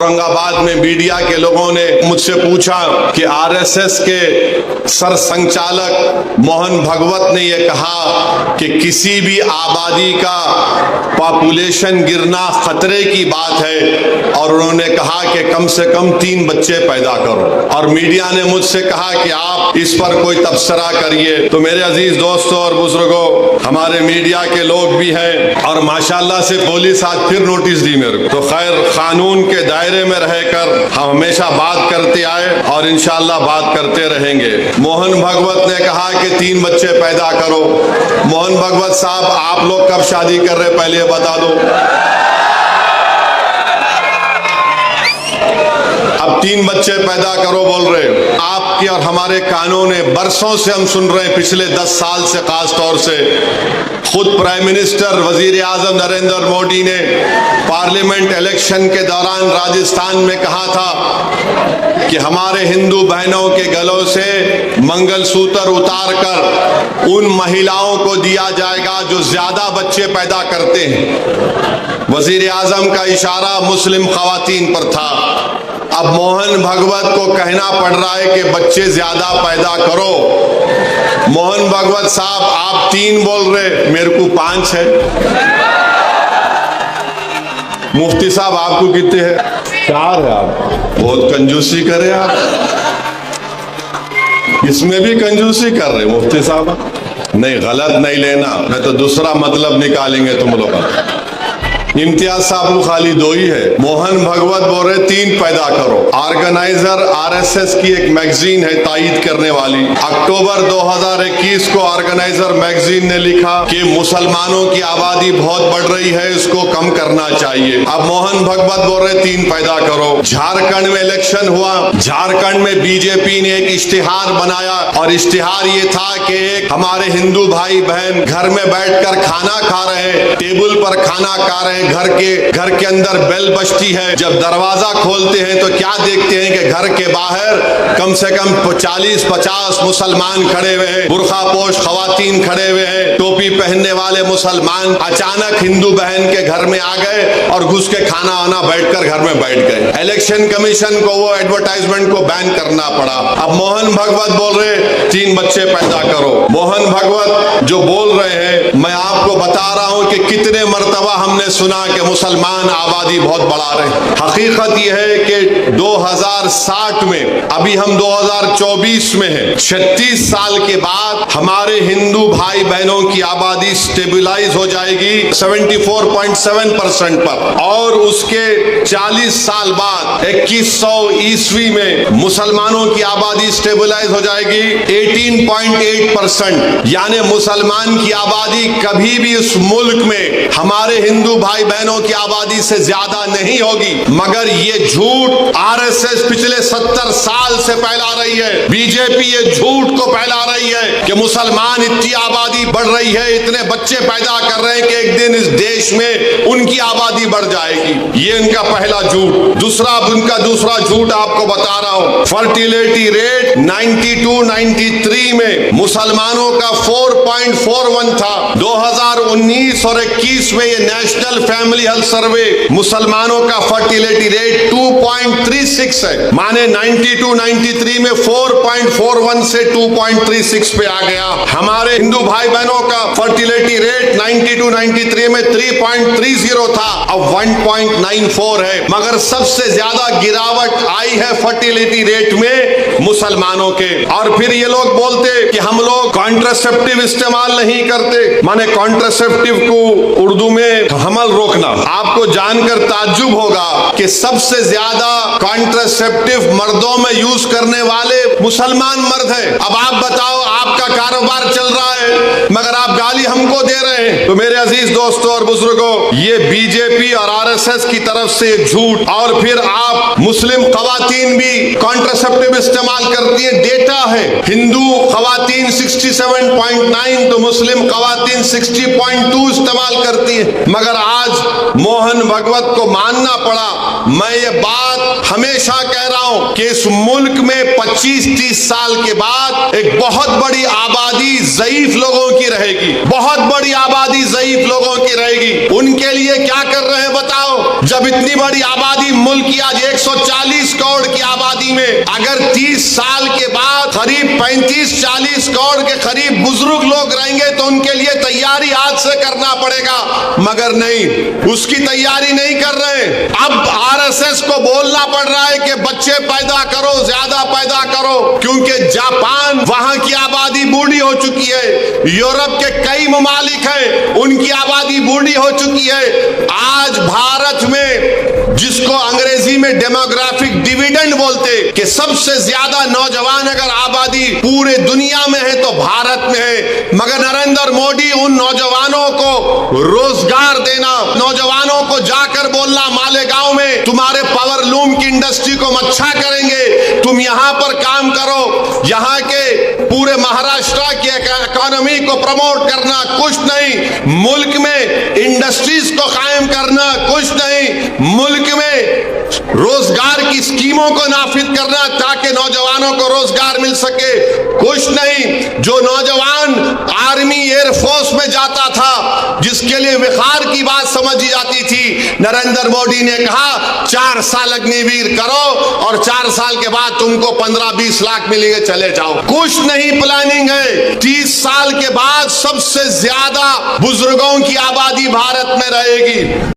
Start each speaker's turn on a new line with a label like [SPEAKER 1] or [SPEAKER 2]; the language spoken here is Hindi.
[SPEAKER 1] औरंगाबाद में मीडिया के लोगों ने मुझसे पूछा कि आरएसएस के सरसंघचालक मोहन भागवत ने यह कहा कि किसी भी आबादी का पॉपुलेशन गिरना खतरे की बात है और उन्होंने कहा कि कम से कम 3 बच्चे पैदा करो। और मीडिया ने मुझसे कहा कि आप इस पर कोई तबसरा करिए। तो मेरे अजीज दोस्तों और बुजुर्गों, हमारे मीडिया के लोग भी हैं और माशाल्लाह से पुलिस आज फिर नोटिस दी मेरे को। तो खैर, कानून के दायरे में रहकर हम हमेशा बात करते आए और इंशाअल्लाह बात करते रहेंगे। मोहन भागवत ने कहा कि 3 बच्चे पैदा करो। मोहन भागवत साहब, आप लोग कब शादी कर रहे पहले ये बता दो। अब 3 बच्चे पैदा करो बोल रहे। आपके और हमारे कानों ने बरसों से हम सुन रहे हैं, पिछले 10 साल से खास तौर से खुद प्राइम मिनिस्टर वजीर आजम नरेंद्र मोदी ने पार्लियामेंट इलेक्शन के दौरान राजस्थान में कहा था कि हमारे हिंदू बहनों के गलों से मंगलसूत्र उतारकर उन महिलाओं को दिया जाएगा जो ज्यादा बच्चे पैदा करते हैं। वजीर आजम का इशारा मुस्लिम खवातीन पर था। अब मोहन भागवत को कहना पड़ रहा है कि बच्चे ज्यादा पैदा करो। मोहन भागवत साहब, आप 3 बोल रहे, मेरे को 5 है। मुफ्ती साहब, आपको कितने हैं? 4 है। आप बहुत कंजूसी करे। आप इसमें भी कंजूसी कर रहे मुफ्ती साहब। नहीं, गलत नहीं लेना, मैं तो दूसरा मतलब निकालेंगे तुम लोग। इम्तियाज साहब को खाली 2 ही है। मोहन भागवत बोल रहे 3 पैदा करो। ऑर्गेनाइजर आरएसएस की एक मैगजीन है तायीद करने वाली। अक्टूबर 2021 को ऑर्गेनाइजर मैगजीन ने लिखा कि मुसलमानों की आबादी बहुत बढ़ रही है, इसको कम करना चाहिए। अब मोहन भागवत बोल रहे 3 पैदा करो। झारखंड में इलेक्शन हुआ। झारखंड में बीजेपी ने एक इश्तिहार बनाया और इश्तिहार ये था कि हमारे हिंदू भाई बहन घर में बैठकर खाना खा रहे हैं, टेबल पर खाना खा रहे हैं, घर के अंदर बेल बजती है, जब दरवाजा खोलते हैं तो क्या देखते हैं कि घर के बाहर कम से कम 40-50 मुसलमान खड़े हुए हैं, बुर्खा पोश खवातीन खड़े हुए हैं, टोपी पहनने वाले मुसलमान अचानक हिंदू बहन के घर में आ गए और घुस के खाना वाना बैठकर घर में बैठ गए। इलेक्शन कमीशन को वो एडवर्टाइजमेंट को बैन करना पड़ा। अब मोहन भागवत बोल रहे 3 बच्चे पैदा करो। मोहन भागवत जो बोल रहे हैं, मैं आपको बता रहा हूं कि कितने मर्तबा हमने सुना कि मुसलमान आबादी बहुत बढ़ा रहे हैं। हकीकत यह है कि 2060 में, अभी हम 2024 में हैं, 36 साल के बाद हमारे हिंदू भाई बहनों की आबादी स्टेबलाइज हो जाएगी 74.7% पर, और उसके 40 साल बाद 2100 ईस्वी में मुसलमानों की आबादी स्टेबलाइज हो जाएगी 18.8%। यानी मुसलमान की आबादी कभी भी उस मुल्क में हमारे हिंदू भाई बहनों की आबादी से ज्यादा नहीं होगी। मगर ये झूठ आरएसएस पिछले 70 साल से फैला रही है। बीजेपी ये झूठ को फैला रही है कि मुसलमान इतनी आबादी बढ़ रही है, इतने बच्चे पैदा कर रहे हैं कि एक दिन इस देश में उनकी आबादी बढ़ जाएगी। ये इनका पहला झूठ। उनका दूसरा झूठ आपको बता रहा हूं। फर्टिलिटी रेट 92-93 में मुसलमानों का 4.41 था। 2019 और 21 में ये नेशनल फैमिली हेल्थ सर्वे मुसलमानों का फर्टिलिटी रेट 2.36 है। माने 92-93 में 4.41 से 2.36 पे आ गया। हमारे हिंदू भाई बहनों का फर्टिलिटी रेट 92-93 में 3.30 था, अब 1.94 है। मगर सबसे ज्यादा गिरावट आई है फर्टिलिटी रेट में मुसलमानों के। और फिर ये लोग बोलते कि हम लोग कॉन्ट्रासेप्टिव इस्तेमाल नहीं करते। माने कॉन्ट्रासेप्टिव को उर्दू में हमल रोकना। आपको जानकर ताज्जुब होगा कि सबसे ज्यादा कॉन्ट्रासेप्टिव मर्दों में यूज करने वाले मुसलमान मर्द हैं। अब आप बताओ, आपका कारोबार चल रहा है मगर आप गाली हमको दे रहे हैं। तो मेरे अजीज दोस्तों और बुजुर्गों, ये बीजेपी और आरएसएस की तरफ से झूठ। और फिर आप मुस्लिम खवातीन भी कॉन्ट्रासेप्टिव इस्तेमाल करती है। डेटा है, हिंदू खवातीन 67.9 तो मुस्लिम खवातीन 60.2 इस्तेमाल करती है। मगर आज मोहन भागवत को मानना पड़ा। मैं ये बात हमेशा कह रहा हूं कि इस मुल्क में 25-30 साल के बाद एक बहुत बड़ी बड़ी आबादी ज़ईफ लोगों की रहेगी, बहुत बड़ी आबादी ज़ईफ लोगों की रहेगी। उनके लिए क्या कर रहे हैं बताओ? जब इतनी बड़ी आबादी, मुल्क की आज 140 करोड़ की आबादी में अगर 30 साल के बाद करीब 35-40 करोड़ के करीब बुजुर्ग लोग रहेंगे तो उनके लिए तैयारी आज से करना पड़ेगा, मगर नहीं, उसकी तैयारी नहीं कर रहे। अब आरएसएस को बोलना पड़ रहा है कि बच्चे पैदा करो, ज्यादा पैदा करो, क्योंकि जापान, वहां की आबादी बूढ़ी हो चुकी है। यूरोप के कई ममालिक हैं, उनकी आबादी बूढ़ी हो चुकी है। आज भारत में, जिसको अंग्रेजी में डेमोग्राफिक डिविडेंड बोलते, कि सबसे ज्यादा नौजवान अगर आबादी पूरे दुनिया में है तो भारत में है, मगर नरेंद्र मोदी उन नौजवानों को रोजगार देना, नौजवानों को जाकर बोलना मालेगांव में तुम्हारे पावर लूम की इंडस्ट्री को हम अच्छा करेंगे, तुम यहां पर काम करो, यहां के पूरे महाराष्ट्र की इकोनॉमी को प्रमोट करना, कुछ नहीं। मुल्क में इंडस्ट्रीज को कायम करना, कुछ नहीं। मुल्क में रोजगार की स्कीमों को नाफिज करना ताकि नौजवानों को रोजगार मिल सके, कुछ नहीं। जो नौजवान आर्मी एयरफोर्स में जाता था, जिसके लिए विखार की बात समझी जाती थी, नरेंद्र मोदी ने कहा 4 साल अग्निवीर करो और 4 साल के बाद तुमको 15-20 लाख मिलेंगे, चले जाओ। कुछ नहीं प्लानिंग है। 30 साल के बाद सबसे ज्यादा बुजुर्गों की आबादी भारत में रहेगी।